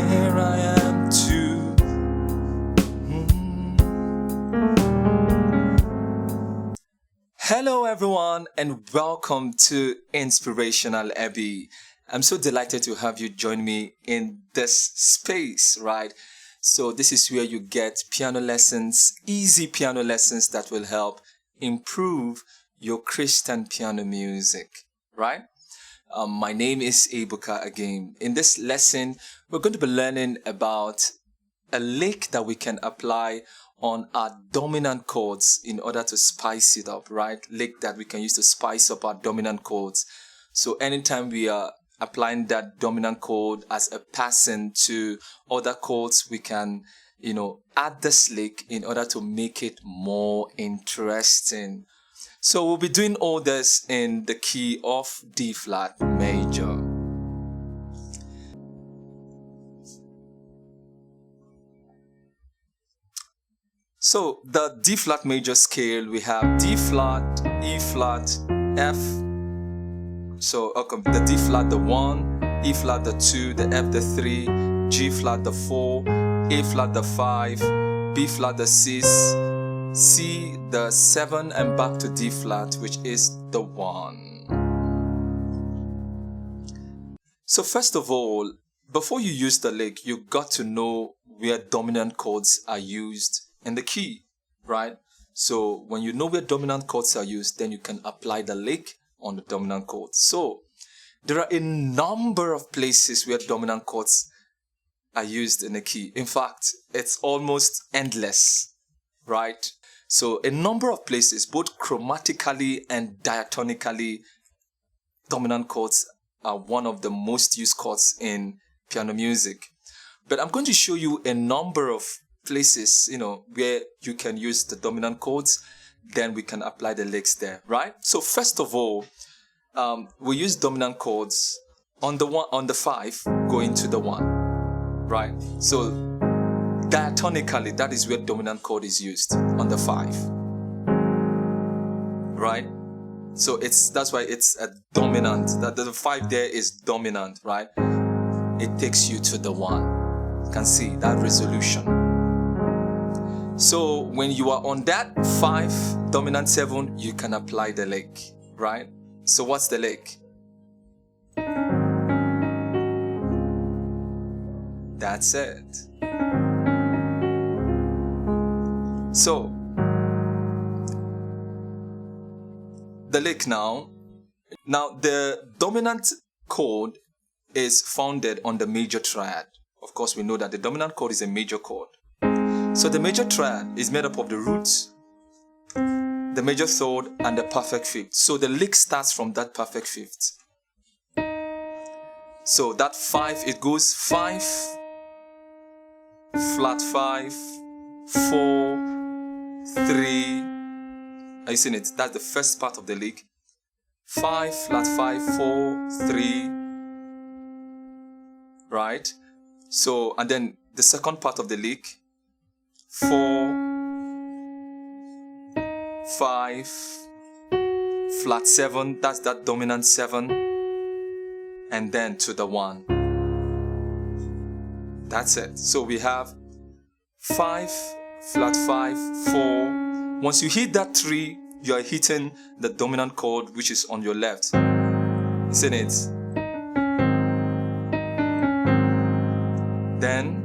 here I am too. Hello everyone and welcome to Inspirational Eby. I'm so delighted to have you join me in this space, right? So this is where you get piano lessons, easy piano lessons that will help improve your Christian piano music, right? My name is Ebuka again. In this lesson, we're going to be learning about a lick that we can apply on our dominant chords in order to spice it up, right? Lick that we can use to spice up our dominant chords. So anytime we are applying that dominant chord as a pattern to other chords, we can, add this lick in order to make it more interesting. So we'll be doing all this in the key of D flat major. So the D flat major scale, we have D flat, E flat, F. So the D flat, the 1, E flat, the 2, the F, the 3, G flat, the 4, A flat, the 5, B flat, the 6, C, the 7, and back to D flat, which is the 1. So first of all, before you use the lick, you got to know where dominant chords are used in the key, right? So when you know where dominant chords are used, then you can apply the lick on the dominant chords. So there are a number of places where dominant chords are used in the key. In fact, it's almost endless, right? So a number of places, both chromatically and diatonically, dominant chords are one of the most used chords in piano music. But I'm going to show you a number of places, where you can use the dominant chords, then we can apply the licks there, right? So first of all, we use dominant chords on the 5 going to the 1, right? So diatonically, that is where dominant chord is used, on the 5, right? So that's why it's a dominant, that the 5 there is dominant, right? It takes you to the 1. You can see that resolution. So when you are on that 5, dominant 7, you can apply the lick, right? So what's the lick? That's it. So the lick now the dominant chord is founded on the major triad. Of course, we know that the dominant chord is a major chord. So the major triad is made up of the roots, the major third, and the perfect fifth. So the lick starts from that perfect fifth. So that 5, it goes 5, flat 5, 4, 3. Are you seeing it? That's the first part of the lick. 5, flat 5, 4, 3. Right? So, and then the second part of the lick. 4, 5, flat 7, that's that dominant 7, and then to the 1. That's it. So we have 5, flat 5, 4. Once you hit that 3, you are hitting the dominant chord which is on your left. Isn't it? Then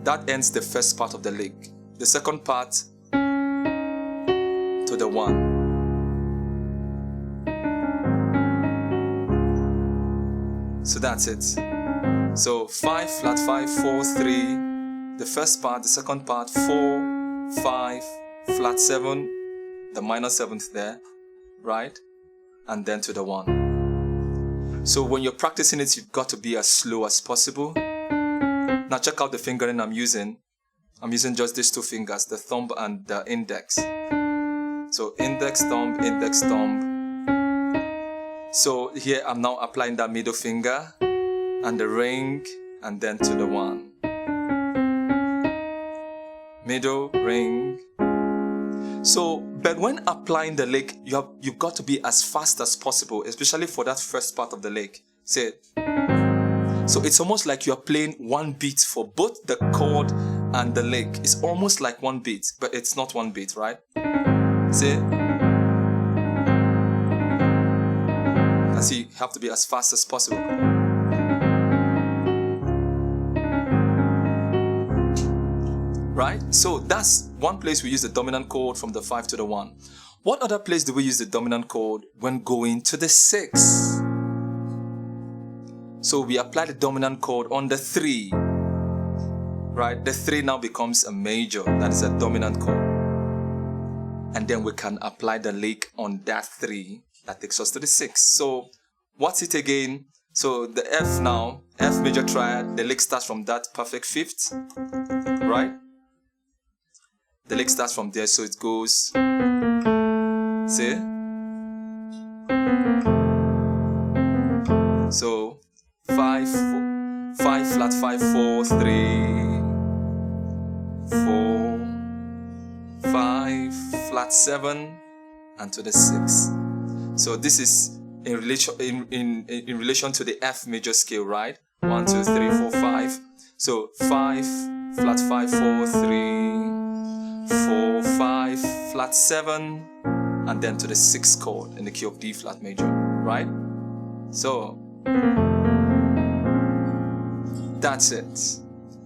that ends the first part of the lick. The second part to the 1. So that's it. So 5, flat 5, 4, 3. The first part, the second part, 4, 5, flat 7, the minor 7th there, right? And then to the 1. So when you're practicing it, you've got to be as slow as possible. Now check out the fingering I'm using. I'm using just these 2 fingers, the thumb and the index. So index, thumb, index, thumb. So here I'm now applying that middle finger and the ring, and then to the 1. Middle, ring. So, but when applying the lick, you've got to be as fast as possible, especially for that first part of the lick. Say it. So it's almost like you're playing one beat for both the chord and the lick. It's almost like one beat, but it's not one beat, right? See? And see, you have to be as fast as possible. Right? So that's one place we use the dominant chord from the 5 to the 1. What other place do we use the dominant chord when going to the 6? So we apply the dominant chord on the 3. Right? The 3 now becomes a major. That is a dominant chord. And then we can apply the lick on that 3. That takes us to the 6. So what's it again? So the F now, F major triad, the lick starts from that perfect 5th. Right? The lick starts from there, so it goes, see? So 5 flat 5 4 3 4 5 flat 7 and to the 6. So this is in relation to the F major scale, right? 1 2 3 4 5. So 5 flat 5 4 3 4 5 flat 7 and then to the 6th chord in the key of D flat major, right? So that's it.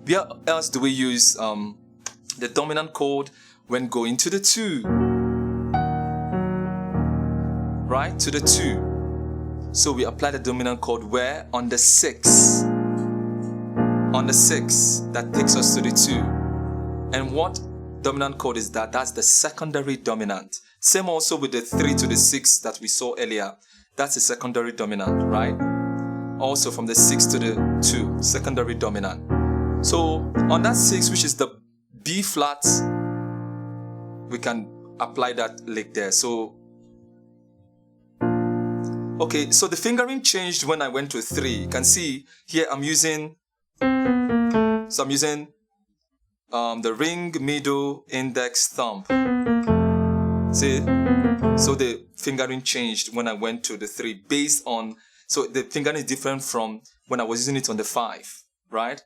Where else do we use the dominant chord when going to the 2? Right? To the 2. So we apply the dominant chord where? On the 6. On the 6. That takes us to the 2. And what dominant chord is that? That's the secondary dominant. Same also with the 3 to the 6 that we saw earlier. That's the secondary dominant, right? Also from the 6 to the 2, secondary dominant. So on that 6, which is the B flat, we can apply that lick there. So okay, so the fingering changed when I went to 3. You can see here I'm using the ring, middle, index, thumb. See? So the fingering changed when I went to the 3 based on, so the fingering is different from when I was using it on the 5, right?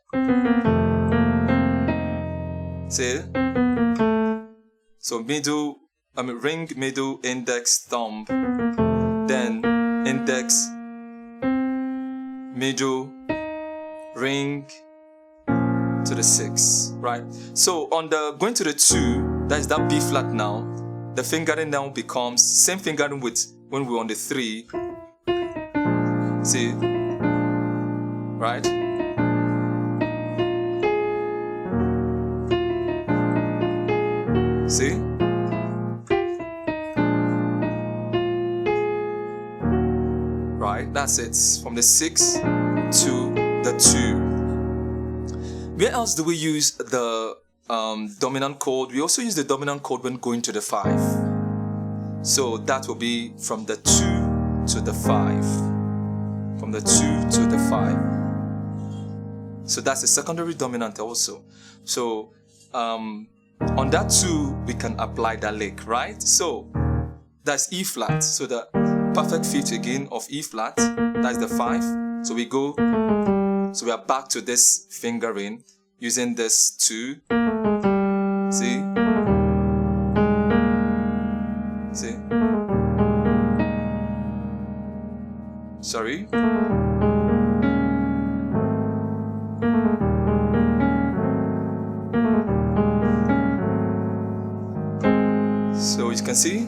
See? So ring, middle, index, thumb, then index, middle, ring, to the 6, right? So on the going to the 2, that is that B flat now. The fingering now becomes same fingering with when we're on the 3. See, right? See? Right, that's it. From the 6 to the 2. Where else do we use the dominant chord? We also use the dominant chord when going to the 5. So that will be from the 2 to the 5. From the 2 to the 5. So that's the secondary dominant also. So on that 2, we can apply that lick, right? So that's E flat. So the perfect 5th again of E flat, that's the 5. So we go. So we are back to this fingering using this 2. See? See? Sorry? So you can see?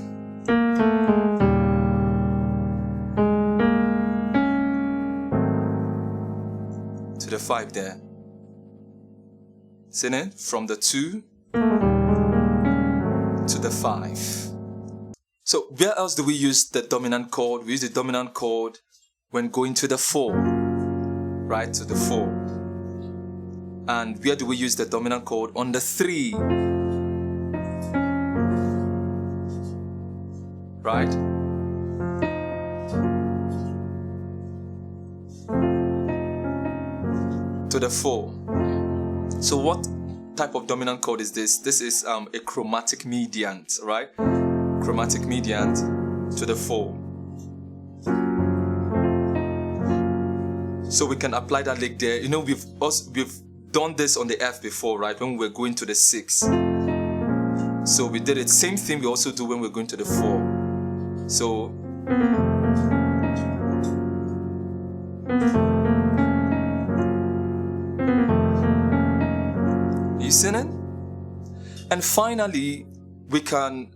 To the 5 there. See it? From the 2 to the 5. So where else do we use the dominant chord? We use the dominant chord when going to the 4. Right? To the 4. And where do we use the dominant chord? On the 3. Right? To the 4. So what type of dominant chord is this? This is a chromatic mediant, right? Chromatic mediant to the 4. So we can apply that lick there. We've done this on the F before, right? When we're going to the 6. So we did it. Same thing we also do when we're going to the 4. So you see it? And finally, we can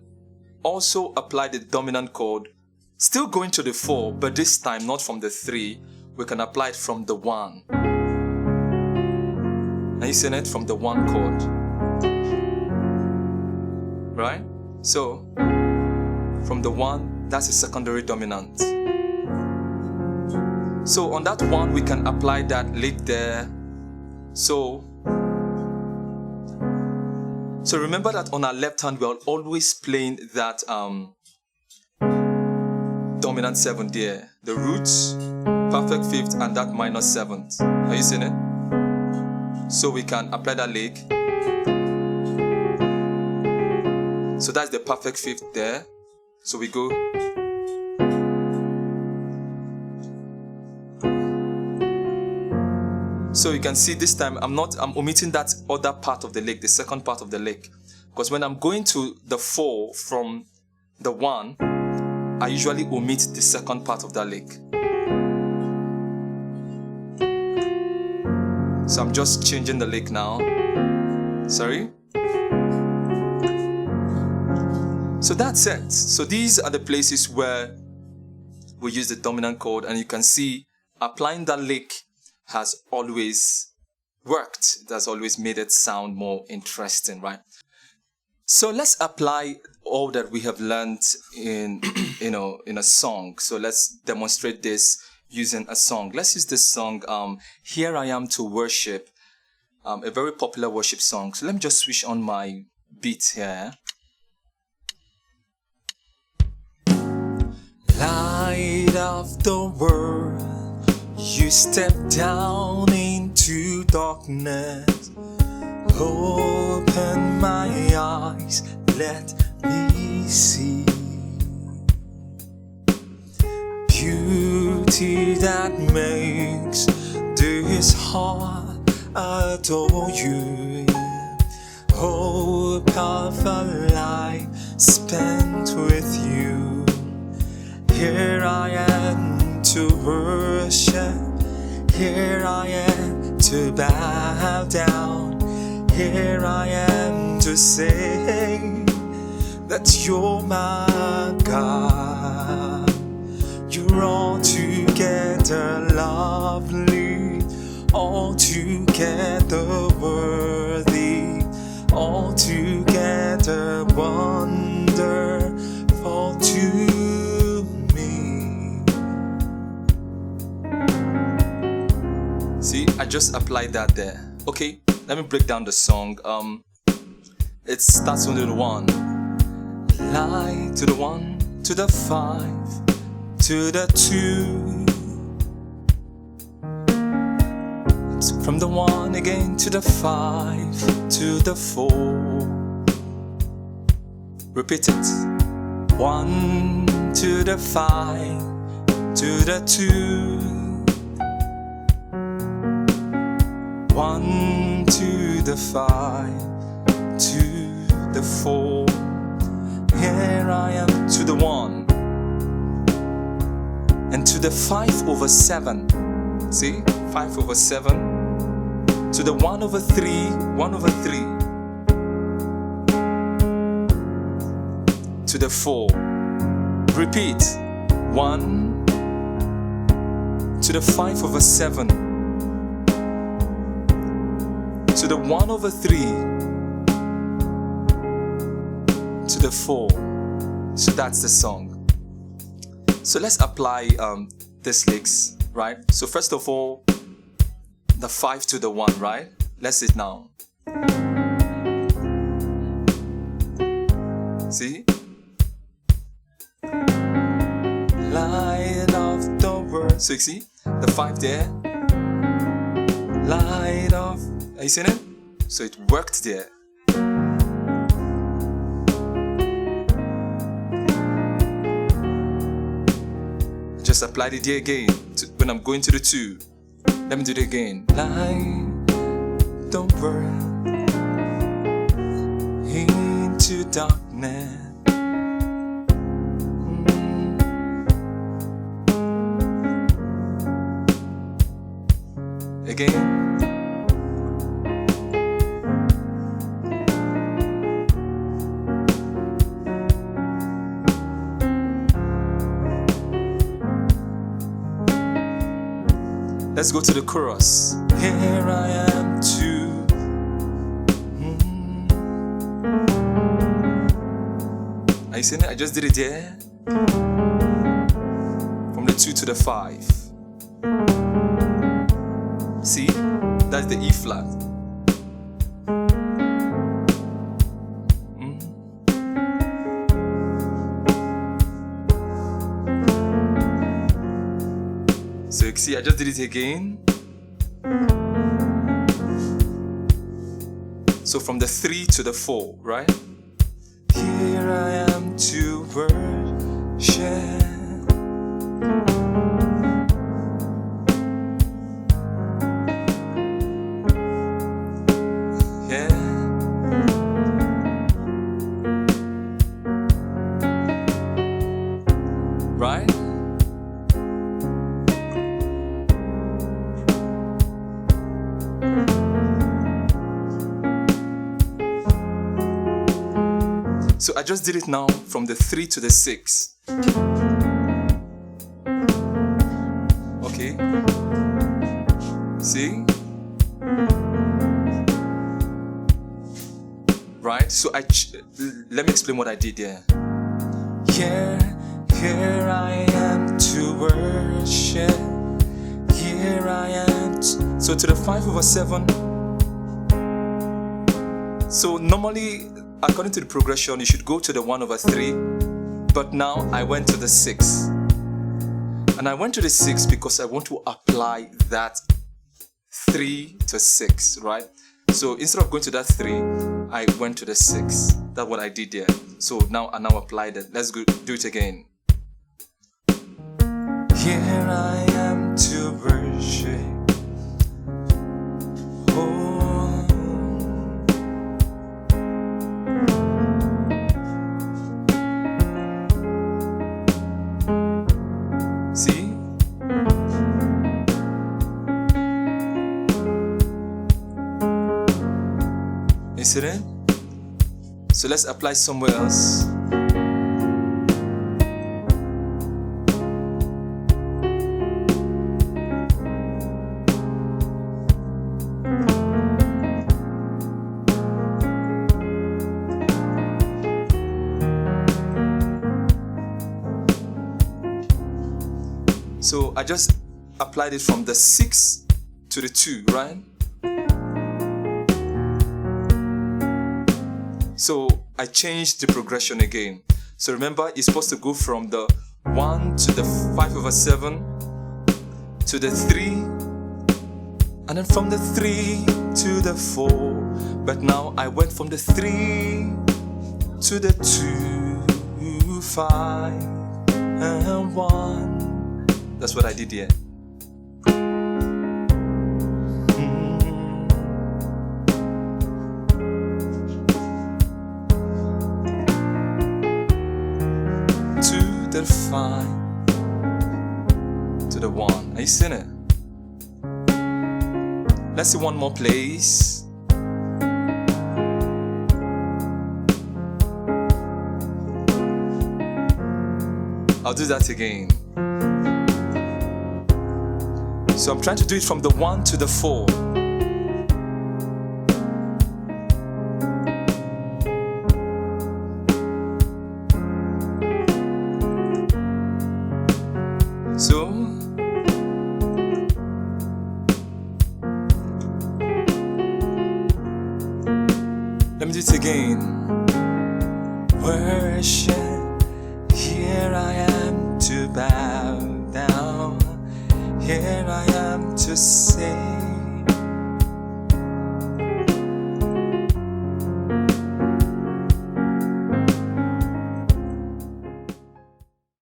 also apply the dominant chord, still going to the 4, but this time not from the 3. We can apply it from the 1. Are you seeing it? From the 1 chord. Right? So, from the 1, that's a secondary dominant. So, on that 1, we can apply that lick there. So remember that on our left hand, we are always playing that dominant 7 there. The roots, perfect 5th, and that minor 7th. Are you seeing it? So we can apply that lick. So that's the perfect 5th there. So we go. So you can see this time I'm omitting that other part of the lick, the second part of the lick. Because when I'm going to the 4 from the 1, I usually omit the second part of that lick. So I'm just changing the lick now. Sorry. So that's it. So these are the places where we use the dominant chord, and you can see applying that lick has always worked. It has always made it sound more interesting, right? So let's apply all that we have learned in in a song. So let's demonstrate this using a song. Let's use this song, Here I Am to Worship, a very popular worship song. So let me just switch on my beat here. Light of the world, you step down into darkness. Open my eyes, let me see beauty that makes this heart adore you. Hope of a life spent with you. Here I am to worship. Here I am to bow down. Here I am to say that you're my God. You're altogether lovely, altogether worthy, altogether wonderful to me. See, I just applied that there. Okay, let me break down the song. It starts with the 1. Light to the 1, to the 5, to the 2. It's from the 1 again to the 5, to the 4. Repeat it. 1 to the 5, to the 2. 1 to the 5, to the 4. Here I am to the 1, and to the 5/7. See, 5/7, to the 1/3, 1/3, to the 4. Repeat. 1 to the 5/7, to the 1/3, to the 4. So that's the song. So let's apply these licks, right? So first of all, the 5 to the 1, right? Let's see it now. See? Light of the world. So you see the 5 there. Light of. Are you seeing it? So it worked there. Just applied it here again when I'm going to the 2. Let me do it again. Light don't burn into darkness. Again. Let's go to the chorus. Here I am to. Are you seeing it? I just did it there. From the 2 to the 5. See? That's the E flat. So you can see I just did it again. So from the 3 to the 4, right? Here I am to worship. Yeah. Right? So I just did it now from the 3 to the 6. Okay. See? Right? So let me explain what I did there. Here I am to worship. Here I am. So to the 5/7. So normally, according to the progression, you should go to the 1/3, but now I went to the 6. And I went to the 6 because I want to apply that 3 to 6, right? So instead of going to that 3, I went to the 6. That's what I did there. So now I applied it. Let's go do it again. Here I am to worship. See? You see that? So let's apply somewhere else. So I just applied it from the 6 to the 2, right? So I changed the progression again. So remember, it's supposed to go from the 1 to the 5/7 to the 3, and then from the 3 to the 4. But now I went from the 3 to the 2, 5, and 1. That's what I did here. To the 5, to the 1. Are you seeing it? Let's see one more place. I'll do that again. So I'm trying to do it from the 1 to the 4. So let me do it again. Worship, here I am to bow down. Here I am to say